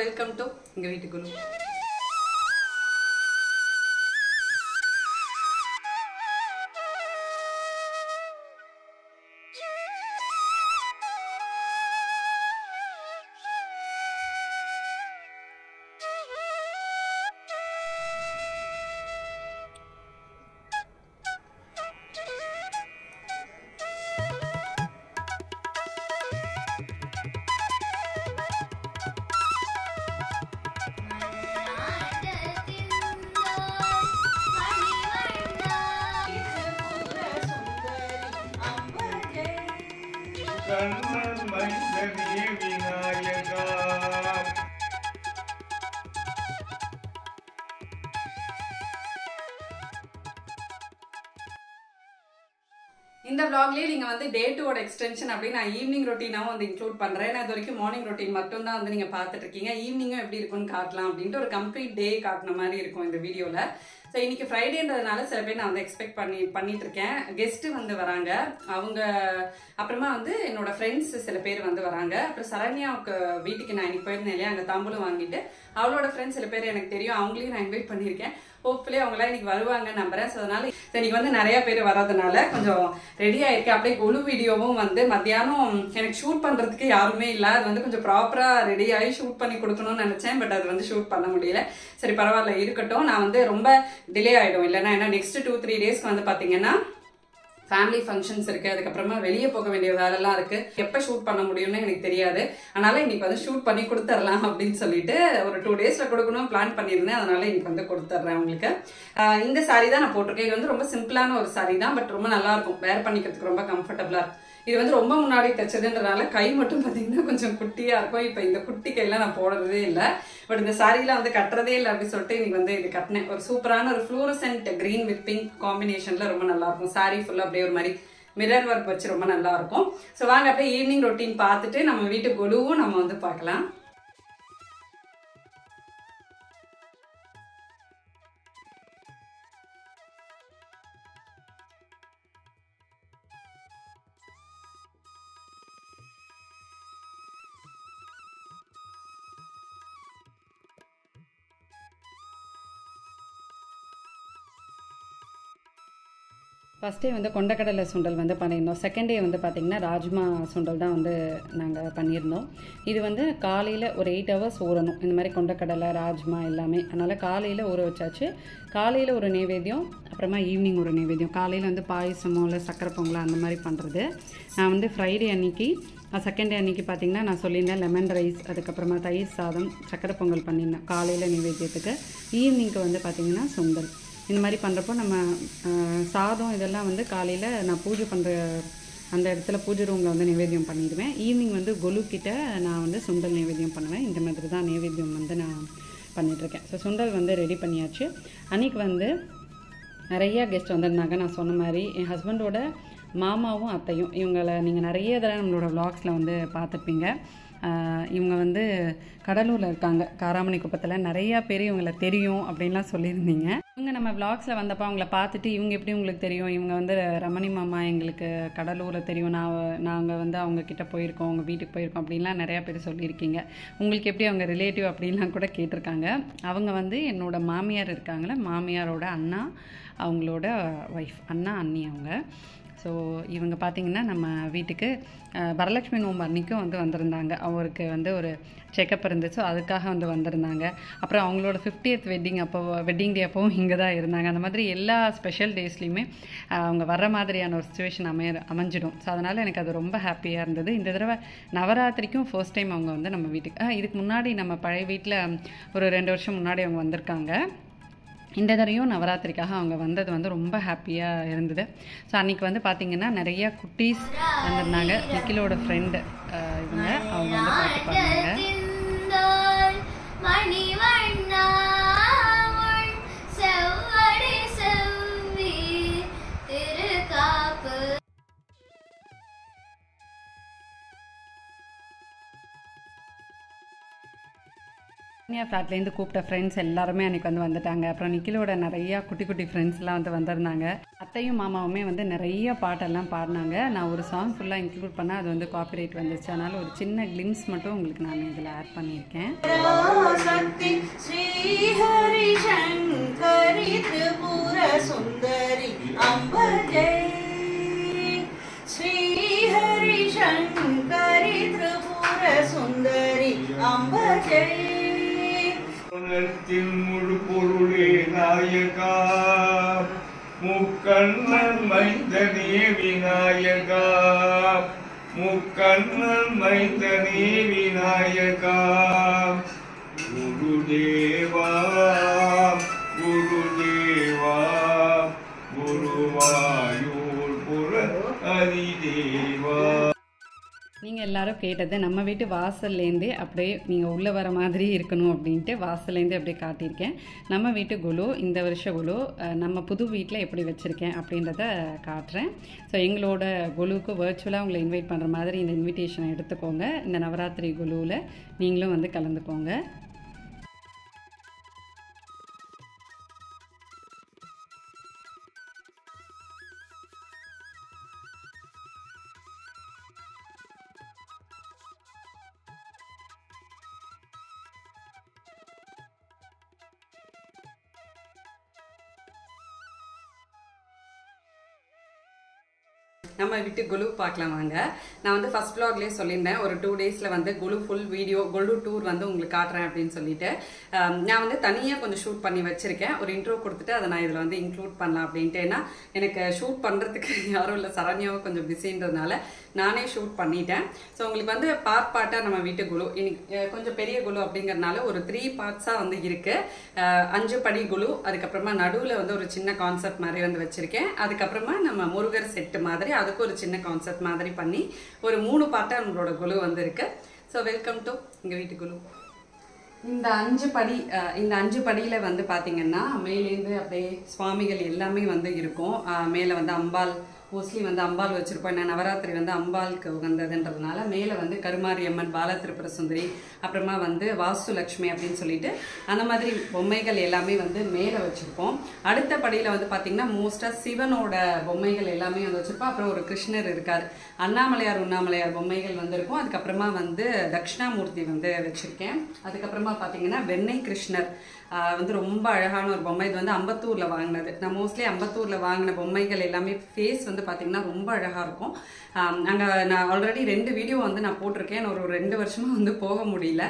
Welcome to எங்க வீட்டுக்குள்ள. இந்த vlogலயே நீங்க வந்து டே 2 ஓட எக்ஸ்டென்ஷன் அப்படி நான் ஈவினிங் ரொட்டீனாவும் வந்து இன்க்ளூட் பண்றேன். நான் இது வரைக்கும் மார்னிங் ரொட்டீன் மட்டும் தான் வந்து நீங்க பாத்துட்டு இருக்கீங்க. ஈவினிங்கும் எப்படி இருக்கும்னு காட்டலாம் அப்படின்ட்டு ஒரு கம்ப்ளீட் டே காட்டின மாதிரி இருக்கும் இந்த வீடியோல. ஸோ இன்னைக்கு ஃப்ரைடேன்றதுனால சில பேர் நான் வந்து எக்ஸ்பெக்ட் பண்ணிட்டு இருக்கேன். கெஸ்ட் வந்து வராங்க, அவங்க அப்புறமா வந்து என்னோட ஃப்ரெண்ட்ஸ் சில பேர் வந்து வராங்க. அப்புறம் சரண்யாவுக்கு வீட்டுக்கு நான் இன்னைக்கு போயிருந்தேன் இல்லையா, அங்கே தாம்பூலம் வாங்கிட்டு அவளோட ஃப்ரெண்ட்ஸ் சில பேர் எனக்கு தெரியும், அவங்களையும் நான் இன்வைட் பண்ணியிருக்கேன். ஹோப்ஃபுல்லி அவங்களாம் இன்னைக்கு வருவாங்க நம்புறேன். ஸோ அதனால இன்னைக்கு வந்து நிறைய பேர் வர்றதுனால கொஞ்சம் ரெடி ஆயிருக்கேன். அப்படியே கொலு வீடியோவும் வந்து மத்தியானம் எனக்கு ஷூட் பண்றதுக்கு யாருமே இல்லை. அது வந்து கொஞ்சம் ப்ராப்பரா ரெடி ஆகி ஷூட் பண்ணி கொடுக்கணும்னு நினைச்சேன். பட் அது வந்து ஷூட் பண்ண முடியல. சரி பரவாயில்ல இருக்கட்டும். நான் வந்து ரொம்ப டிலே ஆயிடும் இல்லைன்னா, ஏன்னா நெக்ஸ்ட் 2-3 டேஸ்க்கு வந்து பாத்தீங்கன்னா ஃபேமிலி ஃபங்க்ஷன்ஸ் இருக்கு, அதுக்கப்புறமா வெளியே போக வேண்டிய வேலைலாம் இருக்கு. எப்போ ஷூட் பண்ண முடியும்னு எனக்கு தெரியாது. அதனால இன்னைக்கு வந்து ஷூட் பண்ணி கொடுத்துடலாம் அப்படின்னு சொல்லிட்டு ஒரு 2 டேஸ்ல கொடுக்கணும் பிளான் பண்ணியிருந்தேன். அதனால இன்னைக்கு வந்து கொடுத்துட்றேன் உங்களுக்கு. இந்த சாரி தான் நான் போட்டிருக்கேன். இது வந்து ரொம்ப சிம்பிளான ஒரு சாரி தான், பட் ரொம்ப நல்லா இருக்கும், வேர் பண்ணிக்கிறதுக்கு ரொம்ப கம்ஃபர்டபுளா இருக்கும். இது வந்து ரொம்ப முன்னாடி தைச்சதுன்றதுனால கை மட்டும் பார்த்தீங்கன்னா கொஞ்சம் குட்டியா இருக்கும். இப்போ இந்த குட்டி கையெல்லாம் நான் போடுறதே இல்லை. பட் இந்த சாரிலாம் வந்து கட்டுறதே இல்லை அப்படின்னு சொல்லிட்டு இன்னைக்கு வந்து இது கட்டினேன். ஒரு சூப்பரான ஒரு ஃப்ளூரசென்ட் கிரீன் வித் பிங்க் காம்பினேஷன்ல ரொம்ப நல்லா இருக்கும். சாரி ஃபுல்லா அப்படியே ஒரு மாதிரி மிரர் ஒர்க் வச்சு ரொம்ப நல்லா இருக்கும். ஸோ வாங்க அப்படியே ஈவினிங் ரொட்டீன் பார்த்துட்டு நம்ம வீட்டு கொலுவும் நம்ம வந்து பார்க்கலாம். ஃபஸ்ட் டே வந்து கொண்டக்கடலை சுண்டல் வந்து பண்ணியிருந்தோம். செகண்ட் டே வந்து பார்த்திங்கன்னா ராஜ்மா சுண்டல் தான் வந்து நாங்கள் பண்ணியிருந்தோம். இது வந்து காலையில் ஒரு 8 hours ஊறணும், இந்த மாதிரி கொண்டக்கடலை ராஜ்மா எல்லாமே. அதனால் காலையில் ஊற வச்சாச்சு. காலையில் ஒரு நைவேத்தியம், அப்புறமா ஈவினிங் ஒரு நைவேத்தியம். காலையில் வந்து பாயசமோ இல்லை சக்கரை பொங்கலோ அந்த மாதிரி பண்ணுறது. நான் வந்து ஃப்ரைடே அன்னைக்கு, செகண்ட் டே அன்றைக்கி பார்த்திங்கன்னா நான் சொல்லியிருந்தேன் லெமன் ரைஸ், அதுக்கப்புறமா தயிர் சாதம், சக்கரை பொங்கல் பண்ணியிருந்தேன் காலையில் நைவேத்தியத்துக்கு. ஈவினிங்க்கு வந்து பார்த்திங்கன்னா சுண்டல். இந்த மாதிரி பண்ணுறப்போ நம்ம சாதம் இதெல்லாம் வந்து காலையில் நான் பூஜை பண்ணுற அந்த இடத்துல பூஜை ரூமில் வந்து நைவேத்தியம் பண்ணிடுவேன். ஈவினிங் வந்து கொலுக்கிட்ட நான் வந்து சுண்டல் நைவேத்தியம் பண்ணுவேன். இந்த மாதிரி தான் நைவேத்தியம் வந்து நான் பண்ணிகிட்ருக்கேன். ஸோ சுண்டல் வந்து ரெடி பண்ணியாச்சு. அன்றைக்கி வந்து நிறையா கெஸ்ட் வந்திருந்தாங்க. நான் சொன்ன மாதிரி என் ஹஸ்பண்டோட மாமாவும் அத்தையும், இவங்களை நீங்கள் நிறைய தடவை நம்மளோட விளாக்ஸில் வந்து பார்த்துருப்பீங்க. இவங்க வந்து கடலூரில் இருக்காங்க, காராமணி குப்பத்தில். நிறையா பேர் இவங்களை தெரியும் அப்படின்லாம் சொல்லியிருந்தீங்க. இவங்க நம்ம விளாக்ஸில் வந்தப்போ அவங்கள பார்த்துட்டு இவங்க எப்படி உங்களுக்கு தெரியும், இவங்க வந்து ரமணி மாமா எங்களுக்கு கடலூரில் தெரியும், நாங்கள் வந்து அவங்கக்கிட்ட போயிருக்கோம், அவங்க வீட்டுக்கு போயிருக்கோம் அப்படின்லாம் நிறையா பேர் சொல்லியிருக்கீங்க. உங்களுக்கு எப்படி அவங்க ரிலேட்டிவ் அப்படின்லாம் கூட கேட்டிருக்காங்க. அவங்க வந்து என்னோட மாமியார் இருக்காங்களே, மாமியாரோட அண்ணா, அவங்களோட ஒய்ஃப், அண்ணா அண்ணி அவங்க. ஸோ இவங்க பார்த்திங்கன்னா நம்ம வீட்டுக்கு வரலட்சுமி நோம்பு அன்றைக்கும் வந்து வந்திருந்தாங்க. அவருக்கு வந்து ஒரு செக்கப் இருந்துச்சு, அதுக்காக வந்து வந்திருந்தாங்க. அப்புறம் அவங்களோட 50th வெட்டிங் டே அப்போவும் இங்கே தான் இருந்தாங்க. அந்த மாதிரி எல்லா ஸ்பெஷல் டேஸ்லையுமே அவங்க வர்ற மாதிரியான ஒரு சுச்சுவேஷன் அமைஞ்சிடும். ஸோ அதனால் எனக்கு அது ரொம்ப ஹாப்பியாக இருந்தது. இந்த தடவை நவராத்திரிக்கும் ஃபர்ஸ்ட் டைம் அவங்க வந்து நம்ம வீட்டுக்கு, இதுக்கு முன்னாடி நம்ம பழைய வீட்டில் ஒரு 2 வருஷம் முன்னாடி அவங்க வந்திருக்காங்க. இந்த தடவையும் நவராத்திரிக்காக அவங்க வந்தது வந்து ரொம்ப ஹாப்பியாக இருந்தது. ஸோ அன்றைக்கி வந்து பார்த்திங்கன்னா நிறையா குட்டீஸ் வந்திருந்தாங்க. நிக்கிலோட ஃப்ரெண்டு இவங்க, அவங்க வந்து பார்த்துப்பாங்க. ஃப்ளாட்லேருந்து கூப்பிட்ட ஃப்ரெண்ட்ஸ் எல்லாருமே அன்றைக்கி வந்து வந்துட்டாங்க. அப்புறம் நிக்கிலோட நிறையா குட்டி ஃப்ரெண்ட்ஸ்லாம் வந்து வந்திருந்தாங்க. அத்தையும் மாமாவுமே வந்து நிறைய பாட்டெல்லாம் பாடினாங்க. நான் ஒரு சாங் ஃபுல்லாக இன்க்ளூட் பண்ணால் அது வந்து காப்பிரைட் வந்துச்சு. அதனால் ஒரு சின்ன கிளிம்ஸ் மட்டும் உங்களுக்கு நான் இதில் ஆட் பண்ணியிருக்கேன். शक्ति श्रीहरि शंकरि त्रिपुर सुंदरी अम्ब जय श्रीहरि शंकरि त्रिपुर सुंदरी अम्ब जय मुळु पोरुळे नायका मुक्कण्णन मैदने विनायका मुक्कण्णन मैदने विनायका गुरुदेवा गुरुदेवा गुरुवायूरपुर हरिदेवा நீங்கள் எல்லாரும் கேட்டது நம்ம வீட்டு வாசல்லேருந்தே அப்படியே நீங்கள் உள்ளே வர மாதிரி இருக்கணும் அப்படின்ட்டு வாசல்லேருந்தே அப்படியே காட்டியிருக்கேன். நம்ம வீட்டு குலு இந்த வருஷ குலு நம்ம புது வீட்டில் எப்படி வச்சுருக்கேன் அப்படின்றத காட்டுறேன். ஸோ எங்களோட குலுவுக்கு வர்ச்சுவலாக உங்களை இன்வைட் பண்ணுற மாதிரி இந்த இன்விடேஷனை எடுத்துக்கோங்க. இந்த நவராத்திரி குலுவில் நீங்களும் வந்து கலந்துக்கோங்க. நம்ம வீட்டு குலு பார்க்கலாம் வாங்க. நான் வந்து ஃபர்ஸ்ட் vlogலேயே சொல்லியிருந்தேன் ஒரு 2 டேஸில் வந்து Kullu full video Kullu tour வந்து உங்களுக்கு காட்டுறேன் அப்படின்னு சொல்லிட்டு நான் வந்து தனியாக கொஞ்சம் ஷூட் பண்ணி வச்சுருக்கேன். ஒரு இன்ட்ரோ கொடுத்துட்டு அதை நான் இதில் வந்து இன்க்ளூட் பண்ணலாம் அப்படின்ட்டு. ஏன்னா எனக்கு ஷூட் பண்ணுறதுக்கு யாரும் இல்லை, சரண்யாவும் கொஞ்சம் பிஸின்றதுனால நானே ஷூட் பண்ணிட்டேன். ஸோ உங்களுக்கு வந்து பார்ட்டாக நம்ம வீட்டு குலு இன்னைக்கு கொஞ்சம் பெரிய குலு அப்படிங்கிறதுனால ஒரு 3 பார்ட்ஸாக வந்து இருக்குது. 5 படி குலு, அதுக்கப்புறமா நடுவில் வந்து ஒரு சின்ன கான்செப்ட் மாதிரி வந்து வச்சுருக்கேன். அதுக்கப்புறமா நம்ம முருகர் செட்டு மாதிரி அதுக்கு ஒரு சின்ன கான்செப்ட் மாதிரி பண்ணி ஒரு 3 பார்ட்டாக நம்மளோட குலு வந்து இருக்கு. ஸோ வெல்கம் டு எங்கள் வீட்டு குலு. இந்த 5 படியில் வந்து பார்த்தீங்கன்னா மேலேருந்து அப்படியே சுவாமிகள் எல்லாமே வந்து இருக்கும். மேலே வந்து அம்பாள் மோஸ்ட்லி வந்து அம்பாள் வச்சுருப்போம். ஏன்னா நவராத்திரி வந்து அம்பாளுக்கு உகந்ததுன்றதுனால மேலே வந்து கருமாரியம்மன், பால திரிபுர சுந்தரி, அப்புறமா வந்து வாஸ்து லக்ஷ்மி அப்படின்னு சொல்லிட்டு அந்த மாதிரி பொம்மைகள் எல்லாமே வந்து மேலே வச்சுருப்போம். அடுத்த படியில் வந்து பார்த்திங்கன்னா மோஸ்ட்டாக சிவனோட பொம்மைகள் எல்லாமே வந்து வச்சுருப்போம். அப்புறம் ஒரு கிருஷ்ணர் இருக்கார், உண்ணாமலையார் பொம்மைகள் வந்து இருக்கும். அதுக்கப்புறமா வந்து தட்சிணாமூர்த்தி வந்து வச்சுருக்கேன். அதுக்கப்புறமா பார்த்தீங்கன்னா வெண்ணெய் கிருஷ்ணர் வந்து ரொம்ப அழகான ஒரு பொம்மை. இது வந்து அம்பத்தூரில் வாங்கினது. நான் மோஸ்ட்லி அம்பத்தூரில் வாங்கின பொம்மைகள் எல்லாமே ஃபேஸ் வந்து பார்த்திங்கன்னா ரொம்ப அழகாக இருக்கும். அங்கே நான் ஆல்ரெடி 2 வீடியோ வந்து நான் போட்டிருக்கேன். ஒரு 2 வருஷமாக வந்து போக முடியல.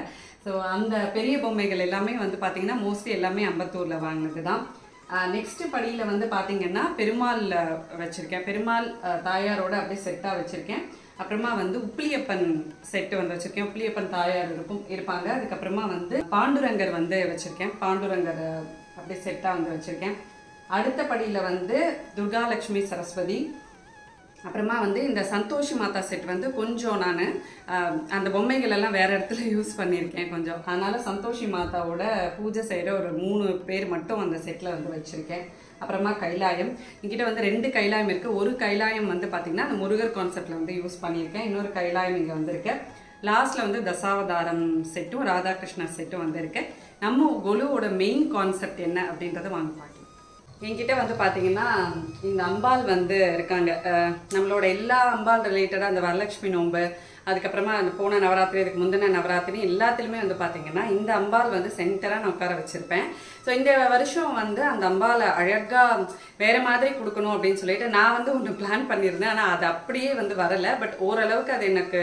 ஸோ அந்த பெரிய பொம்மைகள் எல்லாமே வந்து பார்த்திங்கன்னா மோஸ்ட்லி எல்லாமே அம்பத்தூரில் வாங்கினது தான். நெக்ஸ்ட் படியில் வந்து பார்த்திங்கன்னா பெருமாள் வச்சுருக்கேன். பெருமாள் தாயாரோட அப்படியே செட்டாக வச்சுருக்கேன். அப்புறமா வந்து உப்பிலியப்பன் செட்டு வந்து வச்சுருக்கேன். உப்பிலியப்பன் தாயார் இருப்பாங்க. அதுக்கப்புறமா வந்து பாண்டுரங்கர் வந்து வச்சுருக்கேன். பாண்டுரங்கர் அப்படியே செட்டாக வந்து வச்சுருக்கேன். அடுத்த படியில் வந்து துர்காலட்சுமி சரஸ்வதி, அப்புறமா வந்து இந்த சந்தோஷி மாதா செட் வந்து கொஞ்சம் நான் அந்த பொம்மைகள் எல்லாம் வேற இடத்துல யூஸ் பண்ணியிருக்கேன் கொஞ்சம். அதனால சந்தோஷி மாதாவோட பூஜை செய்கிற ஒரு 3 பேர் மட்டும் அந்த செட்டில் வந்து வச்சுருக்கேன். அப்புறமா கைலாயம், என்கிட்ட வந்து 2 கைலாயம் இருக்குது. ஒரு கைலாயம் வந்து பார்த்திங்கன்னா அந்த முருகர் கான்செப்டில் வந்து யூஸ் பண்ணியிருக்கேன். இன்னொரு கைலாயம் இங்கே வந்திருக்கு. லாஸ்ட்டில் வந்து தசாவதாரம் செட்டும் ராதாகிருஷ்ணர் செட்டும் வந்து இருக்கு. நம்ம குலுவோட மெயின் கான்செப்ட் என்ன அப்படின்றத வாங்க பார்க்கலாம். என்கிட்ட வந்து பார்த்தீங்கன்னா இந்த அம்பாள் வந்து இருக்காங்க. நம்மளோட எல்லா அம்பாள் ரிலேட்டடாக அந்த வரலட்சுமி நோன்பு, அதுக்கப்புறமா அந்த போன நவராத்திரி, அதுக்கு முந்தின நவராத்திரி எல்லாத்துலேயுமே வந்து பார்த்தீங்கன்னா இந்த அம்பாள் வந்து சென்டராக நான் உட்கார வச்சுருப்பேன். ஸோ இந்த வருஷம் வந்து அந்த அம்பாளை அழகாக வேறு மாதிரி கொடுக்கணும் அப்படின்னு சொல்லிட்டு நான் வந்து ஒன்று பிளான் பண்ணியிருந்தேன். ஆனால் அது அப்படியே வந்து வரலை. பட் ஓரளவுக்கு அது எனக்கு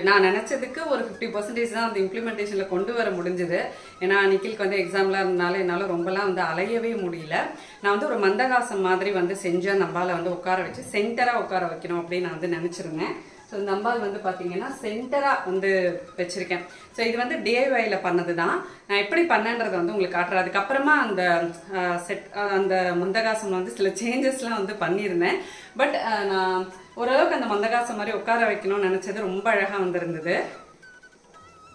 நான் நினச்சதுக்கு ஒரு 50% தான் அந்த இம்ப்ளிமெண்டேஷனில் கொண்டு வர முடிஞ்சுது. ஏன்னா நிக்கிலுக்கு வந்து எக்ஸாம்லாம் இருந்தனால என்னால் ரொம்பலாம் வந்து அலையவே முடியல. நான் வந்து ஒரு மந்தகாசம் மாதிரி வந்து செஞ்சு அந்த அம்பாளை வந்து உட்கார வச்சு சென்டராக உட்கார வைக்கணும் அப்படின்னு நான் வந்து நினச்சிருந்தேன். ஸோ இந்த அம்பாள் வந்து பார்த்தீங்கன்னா சென்டராக வந்து வச்சுருக்கேன். ஸோ இது வந்து DIYயில் பண்ணது தான். நான் எப்படி பண்ணேன்றதை வந்து உங்களுக்கு காட்டுறேன். அதுக்கப்புறமா அந்த அந்த மந்தகாசம் வந்து சில சேஞ்சஸ்லாம் வந்து பண்ணியிருந்தேன். பட் நான் ஓரளவுக்கு அந்த மந்தகாசம் மாதிரி உட்கார வைக்கணும்னு நினச்சது ரொம்ப அழகாக வந்திருந்தது.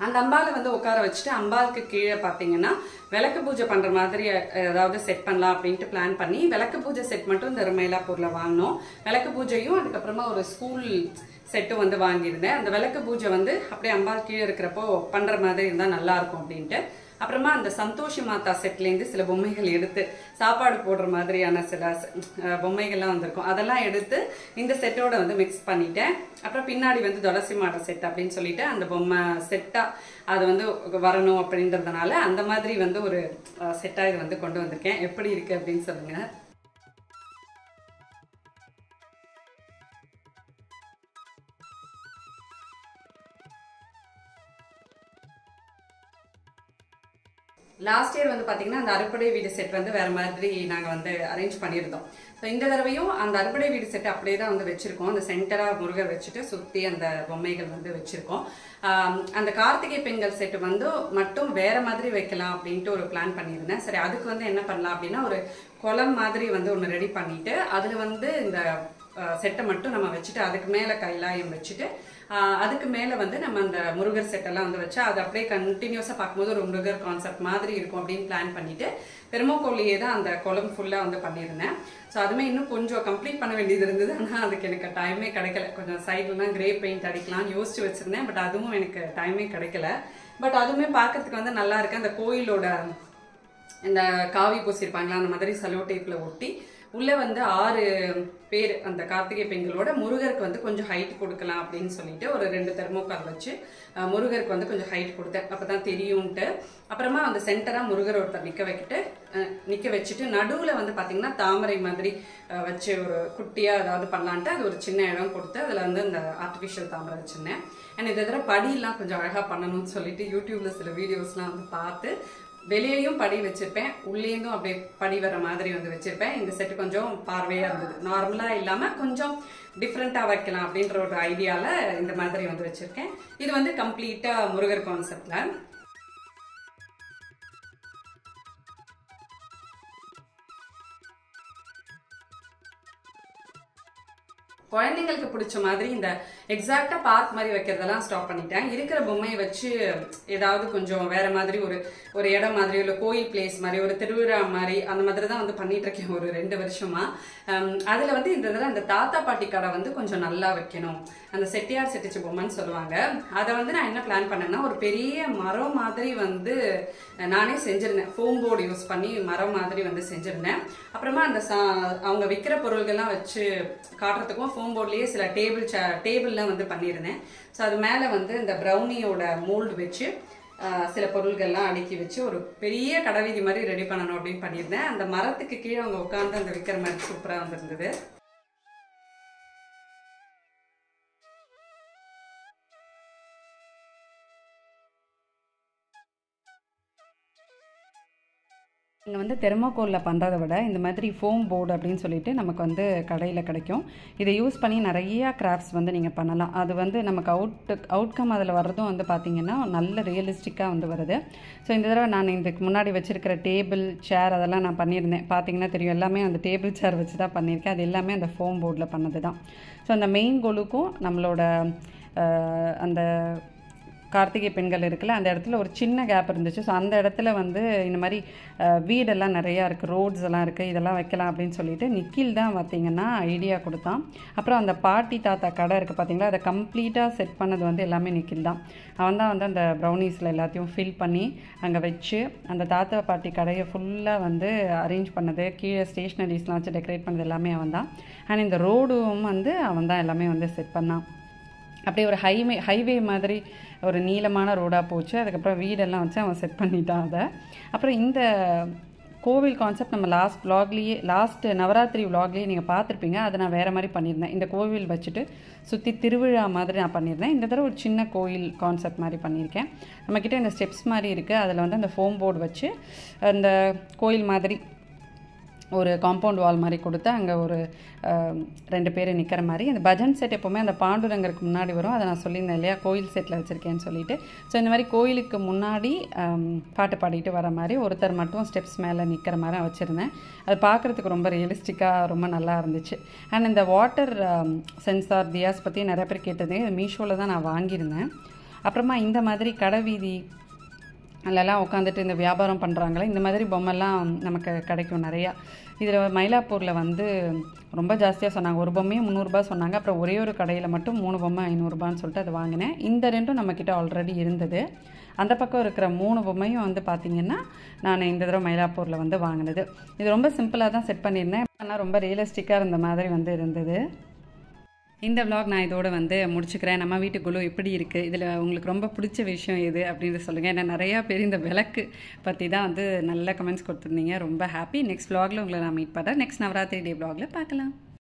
அந்த அம்பாலை வந்து உட்கார வச்சுட்டு அம்பாளுக்கு கீழே பார்த்தீங்கன்னா விளக்கு பூஜை பண்ணுற மாதிரி ஏதாவது செட் பண்ணலாம் அப்படின்ட்டு பிளான் பண்ணி விளக்கு பூஜை செட் மட்டும் இந்த மயிலாப்பூரில் வாங்கினோம். விளக்கு பூஜையும் அதுக்கப்புறமா ஒரு ஸ்கூல் செட்டு வந்து வாங்கியிருந்தேன். அந்த விளக்கு பூஜை வந்து அப்படியே அம்பாள் கீழே இருக்கிறப்போ பண்ணுற மாதிரி இருந்தால் நல்லாயிருக்கும் அப்படின்ட்டு. அப்புறமா அந்த சந்தோஷி மாதா செட்லேருந்து சில பொம்மைகள் எடுத்து சாப்பாடு போடுற மாதிரியான சில பொம்மைகள்லாம் வந்திருக்கும், அதெல்லாம் எடுத்து இந்த செட்டோட வந்து மிக்ஸ் பண்ணிட்டேன். அப்புறம் பின்னாடி வந்து துளசி மாட செட் அப்படின்னு சொல்லிட்டு அந்த பொம்மை செட்டா அது வந்து வரணும் அப்படின்றதுனால அந்த மாதிரி வந்து ஒரு செட்டா இது வந்து கொண்டு வந்திருக்கேன். எப்படி இருக்கு அப்படின்னு சொல்லுங்க. லாஸ்ட் இயர் வந்து பார்த்தீங்கன்னா அந்த அறுபடை வீடு செட் வந்து வேற மாதிரி நாங்கள் வந்து அரேஞ்ச் பண்ணியிருந்தோம். ஸோ இந்த தடவையும் அந்த அறுபடை வீடு செட் அப்படியே தான் வந்து வச்சிருக்கோம். அந்த சென்டராக முருகர் வச்சுட்டு சுற்றி அந்த பொம்மைகள் வந்து வச்சிருக்கோம். அந்த கார்த்திகை பெண்கள் செட்டு வந்து மட்டும் வேற மாதிரி வைக்கலாம் அப்படின்ட்டு ஒரு பிளான் பண்ணியிருந்தேன். சரி, அதுக்கு வந்து என்ன பண்ணலாம் அப்படின்னா ஒரு குளம் மாதிரி வந்து ஒன்று ரெடி பண்ணிட்டு அதில் வந்து இந்த செட்டை மட்டும் நம்ம வச்சுட்டு அதுக்கு மேலே கைலாயம் வச்சுட்டு அதுக்கு மேலே வந்து நம்ம அந்த முருகர் செட்டெல்லாம் வந்து வச்சா அது அப்படியே கண்டினியூஸாக பார்க்கும்போது ஒரு முருகர் கான்செப்ட் மாதிரி இருக்கும் அப்படின்னு பிளான் பண்ணிட்டு பெருமோக்கோல்லையே தான் அந்த குளம் ஃபுல்லாக வந்து பண்ணியிருந்தேன். ஸோ அதுவுமே இன்னும் கொஞ்சம் கம்ப்ளீட் பண்ண வேண்டியது இருந்தது. ஆனால் அதுக்கு எனக்கு டைமே கிடைக்கல. கொஞ்சம் சைட்லாம் கிரே பெயிண்ட் அடிக்கலாம்னு யோசிச்சு வச்சிருந்தேன். பட் அதுவும் எனக்கு டைமே கிடைக்கல. பட் அதுவுமே பார்க்கறதுக்கு வந்து நல்லா இருக்கு. அந்த கோயிலோட இந்த காவி பூசிருப்பாங்களா அந்த மாதிரி சலோ டேப்ல ஒட்டி உள்ள வந்து 6 பேர் அந்த கார்த்திகை பெண்களோட முருகருக்கு வந்து கொஞ்சம் ஹைட் கொடுக்கலாம் அப்படின்னு சொல்லிட்டு ஒரு 2 தெர்மோகால் வச்சு முருகருக்கு வந்து கொஞ்சம் ஹைட் கொடுத்தேன், அப்பதான் தெரியும்ட்டு. அப்புறமா அந்த சென்டரா முருகர் ஒருத்தர் நிக்க வச்சுட்டு நடுவுல வந்து பாத்தீங்கன்னா தாமரை மாதிரி வச்சு ஒரு குட்டியா ஏதாவது பண்ணலான்ட்டு அது ஒரு சின்ன இடம் கொடுத்து அதுல வந்து இந்த ஆர்டிபிஷியல் தாமரை வச்சிருந்தேன். அண்ட் இதை தவிர படியெல்லாம் கொஞ்சம் அழகா பண்ணணும்னு சொல்லிட்டு யூடியூப்ல சில வீடியோஸ்லாம் வந்து பார்த்து வெளியேயும் படி வச்சிருப்பேன், உள்ளேயும் அப்படியே படி வர மாதிரி வந்து வச்சிருப்பேன். இந்த செட்டு கொஞ்சம் பார்வையா இருந்தது, நார்மலா இல்லாம கொஞ்சம் டிஃப்ரெண்டா வைக்கலாம் அப்படின்ற ஒரு ஐடியால இந்த மாதிரி வந்து வச்சிருக்கேன். இது வந்து கம்ப்ளீட்டா முருகர் கான்செப்ட்ல. குழந்தைங்களுக்கு பிடிச்ச மாதிரி இந்த எக்ஸாக்டா பார்க் மாதிரி வைக்கிறதெல்லாம் ஸ்டாப் பண்ணிட்டேன். இருக்கிற பொம்மையை வச்சு ஏதாவது கொஞ்சம் வேற மாதிரி ஒரு இடம் மாதிரி இல்லை கோயில் பிளேஸ் மாதிரி ஒரு திருவிழா மாதிரி அந்த மாதிரி தான் வந்து பண்ணிட்டு இருக்கேன் ஒரு 2 வருஷமா. அதுல வந்து இந்த தடவை அந்த தாத்தா பாட்டி கடை வந்து கொஞ்சம் நல்லா வைக்கணும், அந்த செட்டியார் செட்டிச்சு பொம்மைன்னு சொல்லுவாங்க. அதை வந்து நான் என்ன பிளான் பண்ணேன்னா ஒரு பெரிய மரம் மாதிரி வந்து நானே செஞ்சிருந்தேன், ஃபோம் போர்டு யூஸ் பண்ணி மரம் மாதிரி வந்து செஞ்சிருந்தேன். அப்புறமா அந்த அவங்க விற்கிற பொருள்கள்லாம் வச்சு காட்டுறதுக்கும் ஃபோம் போர்ட்லயே சில டேபிள்லாம் வந்து பண்ணியிருந்தேன். ஸோ அது மேலே வந்து இந்த ப்ரௌனியோட மோல்டு வச்சு சில பொருள்கள்லாம் அடுக்கி வச்சு ஒரு பெரிய கடைவீதி மாதிரி ரெடி பண்ணணும் அப்படின்னு பண்ணியிருந்தேன். அந்த மரத்துக்கு கீழே அவங்க உட்காந்து அந்த விற்கிற மாதிரி சூப்பராக வந்துருந்தது. இங்கே வந்து தெர்மோகோலில் பண்ணுறதை விட இந்த மாதிரி ஃபோம் போர்டு அப்படின்னு சொல்லிட்டு நமக்கு வந்து கடையில் கிடைக்கும். இதை யூஸ் பண்ணி நிறையா கிராஃப்ட்ஸ் வந்து நீங்கள் பண்ணலாம். அது வந்து நமக்கு அவுட்கம் அதில் வர்றதும் வந்து பார்த்திங்கன்னா நல்ல ரியலிஸ்டிக்காக வந்து வருது. ஸோ இந்த தடவை நான் இதுக்கு முன்னாடி வச்சுருக்கிற டேபிள் சேர் அதெல்லாம் நான் பண்ணியிருந்தேன், பார்த்திங்கன்னா தெரியும். எல்லாமே அந்த டேபிள் சேர் வச்சு தான் பண்ணியிருக்கேன். அது எல்லாமே அந்த ஃபோம் போர்டில் பண்ணது தான். ஸோ அந்த மெயின் கோலுக்கும் நம்மளோட அந்த கார்த்திகை பெண்கள் இருக்குல்ல அந்த இடத்துல ஒரு சின்ன கேப் இருந்துச்சு. ஸோ அந்த இடத்துல வந்து இந்த மாதிரி வீடெல்லாம் நிறையா இருக்குது, ரோட்ஸ் எல்லாம் இருக்குது, இதெல்லாம் வைக்கலாம் அப்படின்னு சொல்லிட்டு நிக்கில் தான் பார்த்திங்கன்னா ஐடியா கொடுத்தான். அப்புறம் அந்த பாட்டி தாத்தா கடை இருக்குது பார்த்திங்களா, அதை கம்ப்ளீட்டாக செட் பண்ணது வந்து எல்லாமே நிக்கில் தான். அவன் தான் வந்து அந்த ப்ரௌனிஸில் எல்லாத்தையும் ஃபில் பண்ணி அங்கே வச்சு அந்த தாத்தா பாட்டி கடையை ஃபுல்லாக வந்து அரேஞ்ச் பண்ணது, கீழே ஸ்டேஷ்னரிஸ்லாம் வச்சு டெக்கரேட் பண்ணது எல்லாமே அவன் தான். அண்ட் இந்த ரோடும் வந்து அவன் தான் எல்லாமே வந்து செட் பண்ணான். அப்படியே ஒரு ஹைவே மாதிரி ஒரு நீளமான ரோடாக போச்சு. அதுக்கப்புறம் வீடெல்லாம் வச்சு அவன் செட் பண்ணிட்டான் அதை. அப்புறம் இந்த கோவில் கான்செப்ட் நம்ம லாஸ்ட் நவராத்திரி விலாக்லேயே நீங்கள் பார்த்துருப்பீங்க. அதை நான் வேறு மாதிரி பண்ணியிருந்தேன். இந்த கோவில் வச்சுட்டு சுற்றி திருவிழா மாதிரி நான் பண்ணியிருந்தேன். இந்த தடவை ஒரு சின்ன கோயில் கான்செப்ட் மாதிரி பண்ணியிருக்கேன். நம்மக்கிட்ட இந்த ஸ்டெப்ஸ் மாதிரி இருக்குது, அதில் வந்து அந்த ஃபோம் போர்டு வச்சு அந்த கோயில் மாதிரி ஒரு காம்பவுண்ட் வால் மாதிரி கொடுத்து அங்கே ஒரு 2 பேர் நிற்கிற மாதிரி. அந்த பஜன் செட் எப்போவுமே அந்த பாண்டுரங்கருக்கு முன்னாடி வரும். அதை நான் சொல்லியிருந்தேன் இல்லையா, கோயில் செட்டில் வச்சுருக்கேன்னு சொல்லிட்டு. ஸோ இந்த மாதிரி கோயிலுக்கு முன்னாடி பாட்டு பாடிட்டு வர மாதிரி ஒருத்தர் மட்டும் ஸ்டெப்ஸ் மேலே நிற்கிற மாதிரி வச்சுருந்தேன். அது பார்க்குறதுக்கு ரொம்ப ரியலிஸ்டிக்காக ரொம்ப நல்லா இருந்துச்சு. அண்ட் இந்த வாட்டர் சென்சார் தியாஸ் பற்றி நிறைய பேர் கேட்டது, மீஷோவில் தான் நான் வாங்கியிருந்தேன். அப்புறமா இந்த மாதிரி கடை வீதி அதெல்லாம் உட்காந்துட்டு இந்த வியாபாரம் பண்ணுறாங்களே, இந்த மாதிரி பொம்மைலாம் நமக்கு கிடைக்கும் நிறையா. இதில் மயிலாப்பூரில் வந்து ரொம்ப ஜாஸ்தியாக சொன்னாங்க. ஒரு பொம்மையே 300 ரூபாய் சொன்னாங்க. அப்புறம் ஒரே ஒரு கடையில் மட்டும் 3 பொம்மை 500 ரூபான்னு சொல்லிட்டு அதை வாங்கினேன். இந்த 2ம் நம்மக்கிட்ட ஆல்ரெடி இருந்தது. அந்த பக்கம் இருக்கிற 3 பொம்மையும் வந்து பார்த்திங்கன்னா நான் இந்த தடவை மயிலாப்பூரில் வந்து வாங்கினது. இது ரொம்ப சிம்பிளாக தான் செட் பண்ணியிருந்தேன், ஆனால் ரொம்ப ரியலிஸ்டிக்காக இருந்த மாதிரி வந்து இருந்தது. இந்த vlog நான் இதோட வந்து முடிச்சுக்கிறேன். நம்ம வீட்டு குலு எப்படி இருக்குது, இதில் உங்களுக்கு ரொம்ப பிடிச்ச விஷயம் எது அப்படின்னு சொல்லுங்கள். ஏன்னா நிறையா பேர் இந்த விளக்கு பற்றி தான் வந்து நல்ல கமெண்ட்ஸ் கொடுத்துருந்தீங்க. ரொம்ப ஹாப்பி. நெக்ஸ்ட் vlogல உங்களை நான் மீட் பண்ணுறேன். நெக்ஸ்ட் நவராத்திரி டே vlogல பார்க்கலாம்.